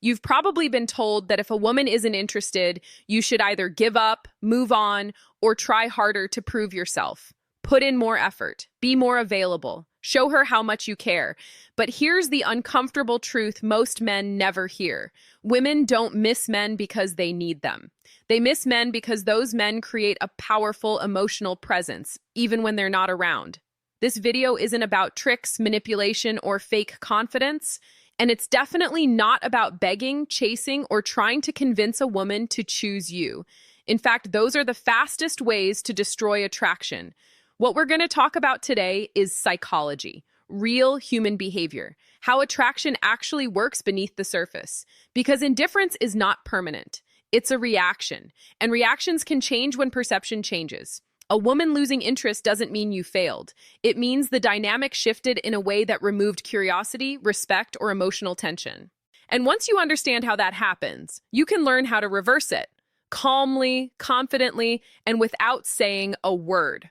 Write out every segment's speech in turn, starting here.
You've probably been told that if a woman isn't interested, you should either give up, move on, or try harder to prove yourself. Put in more effort, be more available, show her how much you care. But here's the uncomfortable truth most men never hear. Women don't miss men because they need them. They miss men because those men create a powerful emotional presence, even when they're not around. This video isn't about tricks, manipulation, or fake confidence. And it's definitely not about begging, chasing, or trying to convince a woman to choose you. In fact, those are the fastest ways to destroy attraction. What we're going to talk about today is psychology, real human behavior, how attraction actually works beneath the surface. Because indifference is not permanent. It's a reaction, and reactions can change when perception changes. A woman losing interest doesn't mean you failed. It means the dynamic shifted in a way that removed curiosity, respect, or emotional tension. And once you understand how that happens, you can learn how to reverse it, calmly, confidently, and without saying a word.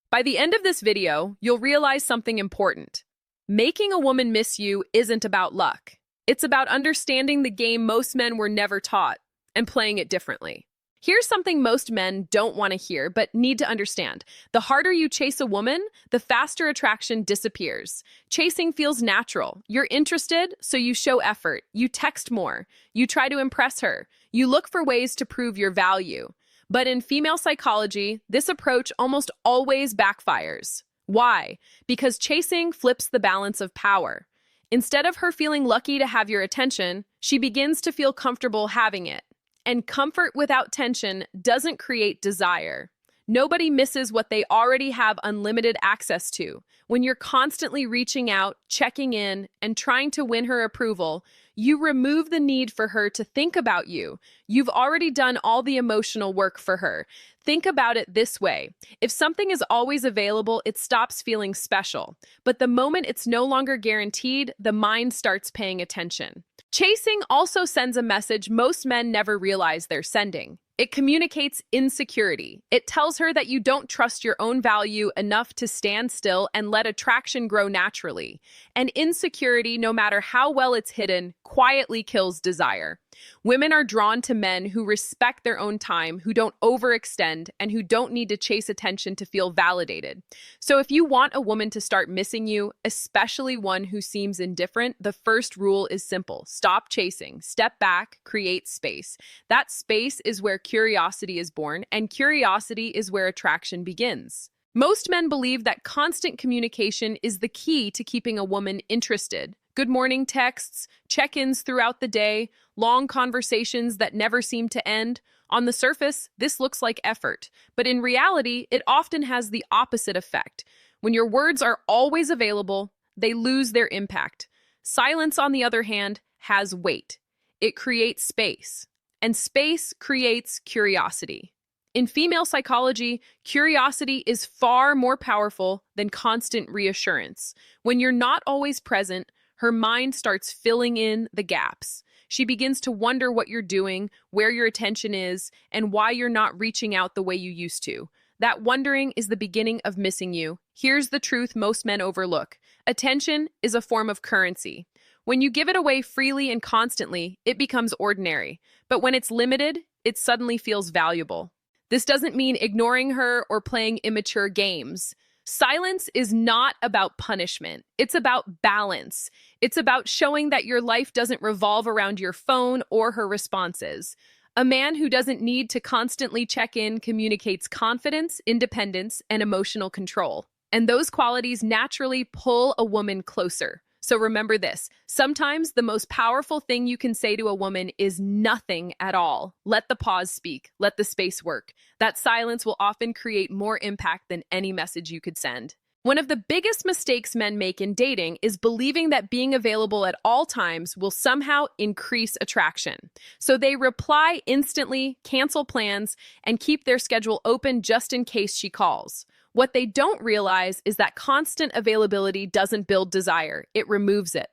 By the end of this video, you'll realize something important. Making a woman miss you isn't about luck. It's about understanding the game most men were never taught and playing it differently. Here's something most men don't want to hear, but need to understand. The harder you chase a woman, the faster attraction disappears. Chasing feels natural. You're interested, so you show effort. You text more. You try to impress her. You look for ways to prove your value. But in female psychology, this approach almost always backfires. Why? Because chasing flips the balance of power. Instead of her feeling lucky to have your attention, she begins to feel comfortable having it. And comfort without tension doesn't create desire. Nobody misses what they already have unlimited access to. When you're constantly reaching out, checking in, and trying to win her approval, you remove the need for her to think about you. You've already done all the emotional work for her. Think about it this way. If something is always available, it stops feeling special. But the moment it's no longer guaranteed, the mind starts paying attention. Chasing also sends a message most men never realize they're sending. It communicates insecurity. It tells her that you don't trust your own value enough to stand still and let attraction grow naturally. And insecurity, no matter how well it's hidden, quietly kills desire. Women are drawn to men who respect their own time, who don't overextend, and who don't need to chase attention to feel validated. So if you want a woman to start missing you, especially one who seems indifferent, the first rule is simple. Stop chasing. Step back. Create space. That space is where curiosity is born, and curiosity is where attraction begins. Most men believe that constant communication is the key to keeping a woman interested. Good morning texts, check-ins throughout the day, long conversations that never seem to end. On the surface, this looks like effort, but in reality, it often has the opposite effect. When your words are always available, they lose their impact. Silence, on the other hand, has weight. It creates space, and space creates curiosity. In female psychology, curiosity is far more powerful than constant reassurance. When you're not always present, her mind starts filling in the gaps. She begins to wonder what you're doing, where your attention is, and why you're not reaching out the way you used to. That wondering is the beginning of missing you. Here's the truth most men overlook. Attention is a form of currency. When you give it away freely and constantly, it becomes ordinary. But when it's limited, it suddenly feels valuable. This doesn't mean ignoring her or playing immature games. Silence is not about punishment. It's about balance. It's about showing that your life doesn't revolve around your phone or her responses. A man who doesn't need to constantly check in communicates confidence, independence, and emotional control. And those qualities naturally pull a woman closer. So remember this, sometimes the most powerful thing you can say to a woman is nothing at all. Let the pause speak. Let the space work. That silence will often create more impact than any message you could send. One of the biggest mistakes men make in dating is believing that being available at all times will somehow increase attraction. So they reply instantly, cancel plans, and keep their schedule open just in case she calls. What they don't realize is that constant availability doesn't build desire, it removes it.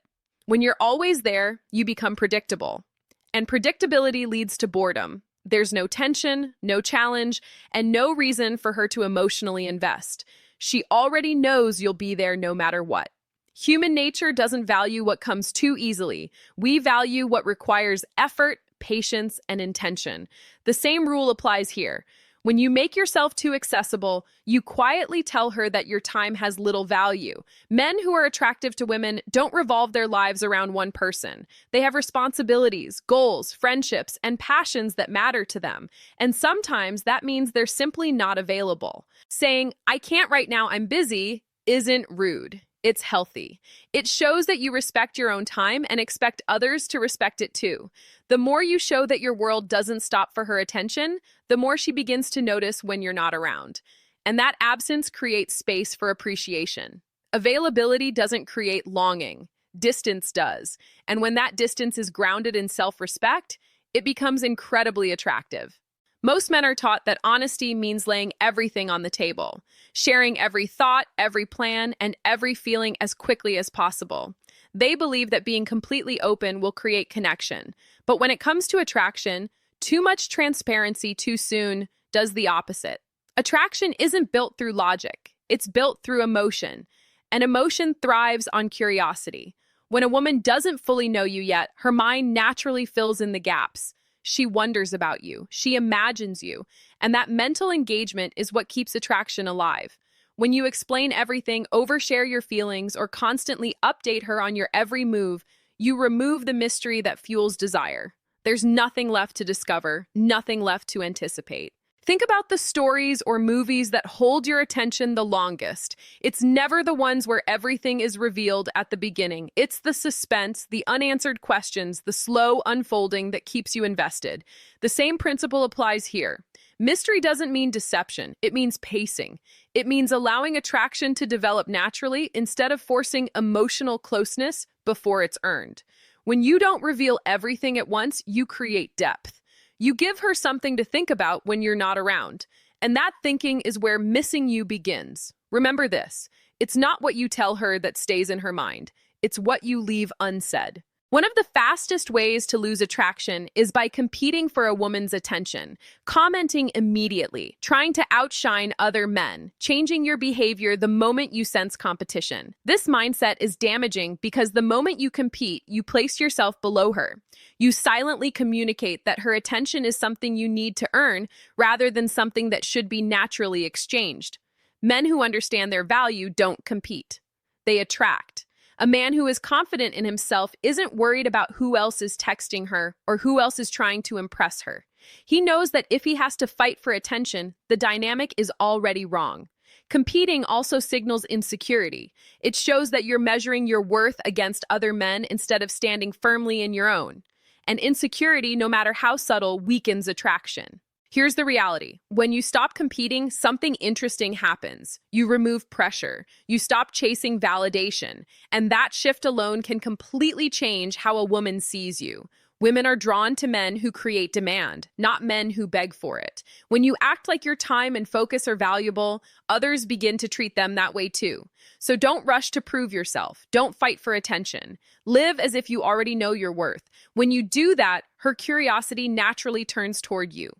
When you're always there, you become predictable. And predictability leads to boredom. There's no tension, no challenge, and no reason for her to emotionally invest. She already knows you'll be there no matter what. Human nature doesn't value what comes too easily. We value what requires effort, patience, and intention. The same rule applies here. When you make yourself too accessible, you quietly tell her that your time has little value. Men who are attractive to women don't revolve their lives around one person. They have responsibilities, goals, friendships, and passions that matter to them. And sometimes that means they're simply not available. Saying, "I can't right now, I'm busy," isn't rude. It's healthy. It shows that you respect your own time and expect others to respect it too. The more you show that your world doesn't stop for her attention, the more she begins to notice when you're not around. And that absence creates space for appreciation. Availability doesn't create longing. Distance does. And when that distance is grounded in self-respect, it becomes incredibly attractive. Most men are taught that honesty means laying everything on the table, sharing every thought, every plan, and every feeling as quickly as possible. They believe that being completely open will create connection. But when it comes to attraction, too much transparency too soon does the opposite. Attraction isn't built through logic. It's built through emotion. And emotion thrives on curiosity. When a woman doesn't fully know you yet, her mind naturally fills in the gaps. She wonders about you. She imagines you. And that mental engagement is what keeps attraction alive. When you explain everything, overshare your feelings, or constantly update her on your every move, you remove the mystery that fuels desire. There's nothing left to discover, nothing left to anticipate. Think about the stories or movies that hold your attention the longest. It's never the ones where everything is revealed at the beginning. It's the suspense, the unanswered questions, the slow unfolding that keeps you invested. The same principle applies here. Mystery doesn't mean deception. It means pacing. It means allowing attraction to develop naturally instead of forcing emotional closeness before it's earned. When you don't reveal everything at once, you create depth. You give her something to think about when you're not around. And that thinking is where missing you begins. Remember this, it's not what you tell her that stays in her mind. It's what you leave unsaid. One of the fastest ways to lose attraction is by competing for a woman's attention, commenting immediately, trying to outshine other men, changing your behavior the moment you sense competition. This mindset is damaging because the moment you compete, you place yourself below her. You silently communicate that her attention is something you need to earn rather than something that should be naturally exchanged. Men who understand their value don't compete. They attract. A man who is confident in himself isn't worried about who else is texting her or who else is trying to impress her. He knows that if he has to fight for attention, the dynamic is already wrong. Competing also signals insecurity. It shows that you're measuring your worth against other men instead of standing firmly in your own. And insecurity, no matter how subtle, weakens attraction. Here's the reality. When you stop competing, something interesting happens. You remove pressure. You stop chasing validation. And that shift alone can completely change how a woman sees you. Women are drawn to men who create demand, not men who beg for it. When you act like your time and focus are valuable, others begin to treat them that way too. So don't rush to prove yourself. Don't fight for attention. Live as if you already know your worth. When you do that, her curiosity naturally turns toward you.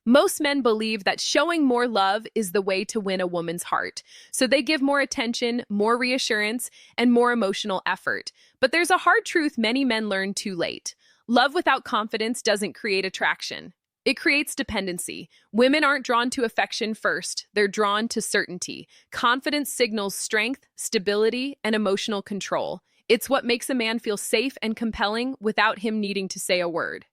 Most men believe that showing more love is the way to win a woman's heart. So they give more attention, more reassurance, and more emotional effort. But there's a hard truth many men learn too late. Love without confidence doesn't create attraction. It creates dependency. Women aren't drawn to affection first. They're drawn to certainty. Confidence signals strength, stability, and emotional control. It's what makes a man feel safe and compelling without him needing to say a word.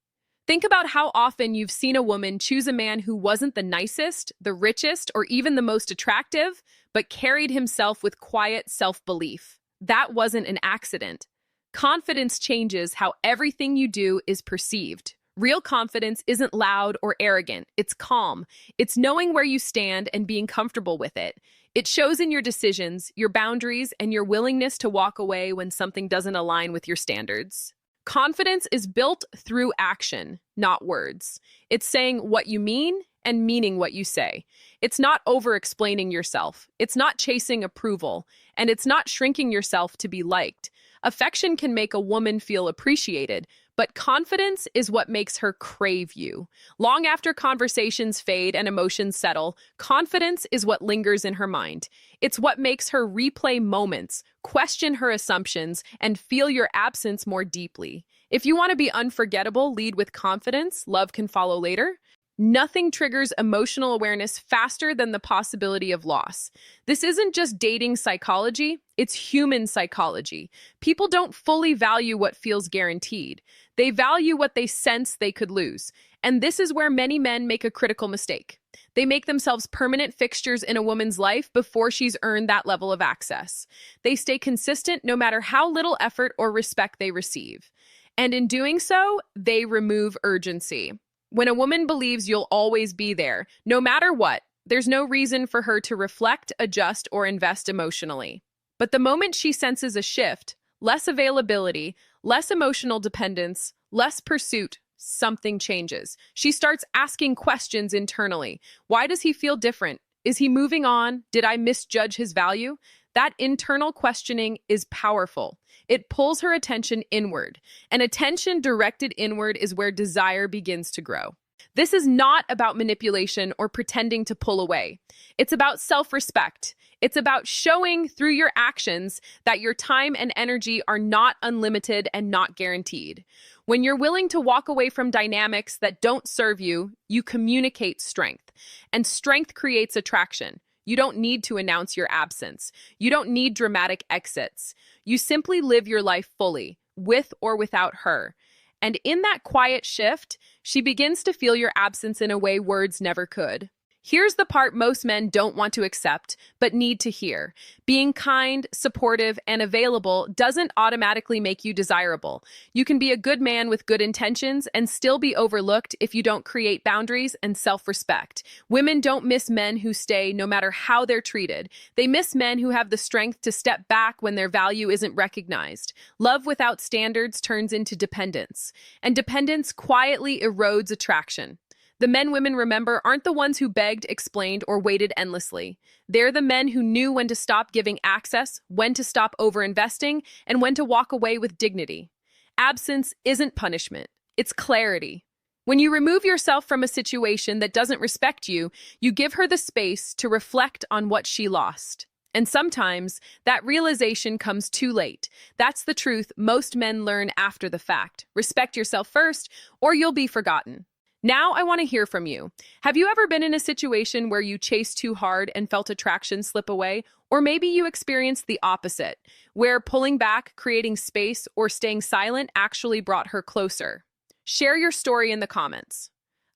Think about how often you've seen a woman choose a man who wasn't the nicest, the richest, or even the most attractive, but carried himself with quiet self-belief. That wasn't an accident. Confidence changes how everything you do is perceived. Real confidence isn't loud or arrogant. It's calm. It's knowing where you stand and being comfortable with it. It shows in your decisions, your boundaries, and your willingness to walk away when something doesn't align with your standards. Confidence is built through action, not words. It's saying what you mean and meaning what you say. It's not over-explaining yourself. It's not chasing approval. And it's not shrinking yourself to be liked. Affection can make a woman feel appreciated, But confidence is what makes her crave you. Long after conversations fade and emotions settle, confidence is what lingers in her mind. It's what makes her replay moments, question her assumptions, and feel your absence more deeply. If you want to be unforgettable, lead with confidence. Love can follow later. Nothing triggers emotional awareness faster than the possibility of loss. This isn't just dating psychology, it's human psychology. People don't fully value what feels guaranteed. They value what they sense they could lose. And this is where many men make a critical mistake. They make themselves permanent fixtures in a woman's life before she's earned that level of access. They stay consistent no matter how little effort or respect they receive. And in doing so, they remove urgency. When a woman believes you'll always be there, no matter what, there's no reason for her to reflect, adjust, or invest emotionally. But the moment she senses a shift, less availability, less emotional dependence, less pursuit, something changes. She starts asking questions internally. Why does he feel different? Is he moving on? Did I misjudge his value? That internal questioning is powerful. It pulls her attention inward, and attention directed inward is where desire begins to grow. This is not about manipulation or pretending to pull away. It's about self-respect. It's about showing through your actions that your time and energy are not unlimited and not guaranteed. When you're willing to walk away from dynamics that don't serve you, you communicate strength, and strength creates attraction. You don't need to announce your absence. You don't need dramatic exits. You simply live your life fully, with or without her. And in that quiet shift, she begins to feel your absence in a way words never could. Here's the part most men don't want to accept, but need to hear. Being kind, supportive, and available doesn't automatically make you desirable. You can be a good man with good intentions and still be overlooked if you don't create boundaries and self-respect. Women don't miss men who stay no matter how they're treated. They miss men who have the strength to step back when their value isn't recognized. Love without standards turns into dependence, and dependence quietly erodes attraction. The men women remember aren't the ones who begged, explained, or waited endlessly. They're the men who knew when to stop giving access, when to stop overinvesting, and when to walk away with dignity. Absence isn't punishment, it's clarity. When you remove yourself from a situation that doesn't respect you, you give her the space to reflect on what she lost. And sometimes that realization comes too late. That's the truth most men learn after the fact. Respect yourself first, or you'll be forgotten. Now I want to hear from you. Have you ever been in a situation where you chased too hard and felt attraction slip away? Or maybe you experienced the opposite, where pulling back, creating space, or staying silent actually brought her closer. Share your story in the comments.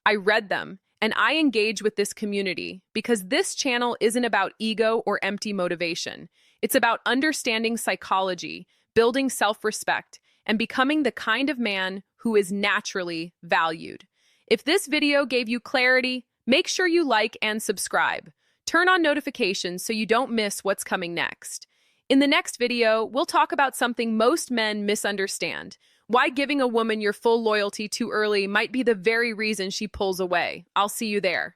I read them, and I engage with this community because this channel isn't about ego or empty motivation. It's about understanding psychology, building self-respect, and becoming the kind of man who is naturally valued. If this video gave you clarity, make sure you like and subscribe. Turn on notifications so you don't miss what's coming next. In the next video, we'll talk about something most men misunderstand. Why giving a woman your full loyalty too early might be the very reason she pulls away. I'll see you there.